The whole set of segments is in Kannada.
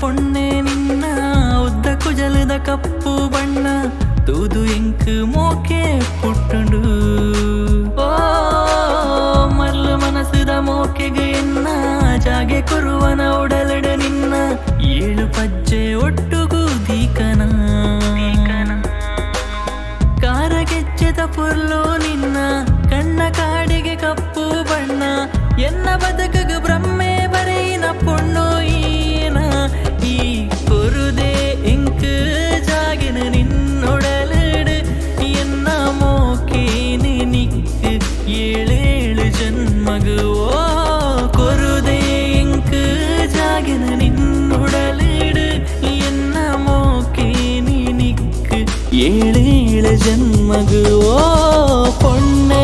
ಪೊಣ್ಣೆ ನಿನ್ನ ಉದ್ದ ಕುಜಲದ ಕಪ್ಪು ಬಣ್ಣ ತೂದು ಎಂಕ್ ಮೋಕೆ ಪುಟ್ಟುಂಡು ಓ ಮಲ್ಲು ಮನಸ್ಸದ ಮೋಕೆಗೆ ಎನ್ನ ಜಾಗೆ ಕುರುವನ ಉಡಲಡ ನಿನ್ನ 7 ಪಜ್ಜೆ ಒಟ್ಟುಗೂದೀಕನ ಕಾರಗೆಚ್ಚೆದ ಪುರ್ಲು ನಿನ್ನ ಕಣ್ಣ ಕಾಡಿಗೆ ಕಪ್ಪು ಬಣ್ಣ ಎನ್ನ ಬದುಕಗ ಬ್ರಹ್ಮೆ ಬರೆಯಿನ ಪೊಣ್ಣು ಈನ ಈ ಕೊರುದೆ ಎಂಕ್ ಜಾಗಿನ ನಿನ್ನೊಡಲಡು ಎನ್ನ ಮೋಕೇನೆ ನಿಕ್ 7 ಜನ್ಮಗು ಓ ಕೊರುದೆ ಎಂಕ್ ಜಾಗಿನ ನಿನ್ನೊಡಲಡು ಎನ್ನ ಮೋಕೇನೆ ನಿಕ್ 7 ಜನ್ಮಗು ಓ ಪೊಣ್ಣೆ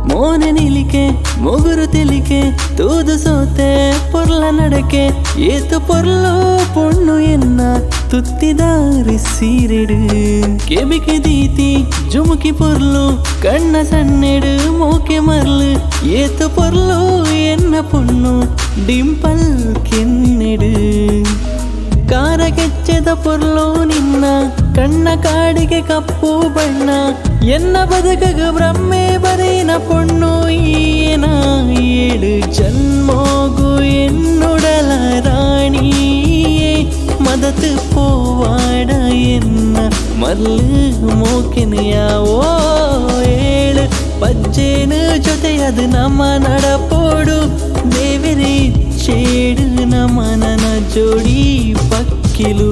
ಮೋನೆ ನಿಲಿಕೆ ಮೊಗುರು ತೆಲಿಕೆ ತೂದು ಸೋತೆ ಪೊರ್ಲ ನಡಕೆ ಏತು ಪೊರ್ಲು ಪೊಣ್ಣು ಎನ್ನ ತುತ್ತಿದಾರಿ ಸೀರೆಡು ಕೆಬಿಕೆ ದೀತಿ ಜುಮುಕಿ ಪೊರ್ಲು ಕಣ್ಣ ಸಣ್ಣೆಡು ಮೋಕೆ ಮರ್ಲು ಏತು ಪೊರ್ಲು ಎನ್ನ ಪೊಣ್ಣು ಡಿಂಪಲ್ ಕೆನ್ನೆಡು ಕಾರಗೆಚ್ಚೆದ ಪೊರ್ಲು ನಿನ್ನ ಕಣ್ಣ ಕಾಡಿಗೆ ಕಪ್ಪು ಬಣ್ಣ ಎನ್ನ ಬದುಕಗ ಬ್ರಹ್ಮೆ ಬರೆಯಿನ ಪೊಣ್ಣು ಈನ 7 ಜನ್ಮೋಗು ಎನ್ನುಡಲ ರಾಣಿಯೇ ಮದತು ಪೋವಾಡ ಎನ್ನ ಮರ್ಲು ಮೋಕೆನೆಯಾವೋ 7 ಪಜ್ಜೇನು ಜೊತೆಯದು ನಮ್ಮ ನಡಪೋಡು ದೇವರೇ ಚೇಡು ನಮನನ ಜೋಡಿ ಪಕ್ಕಿಲು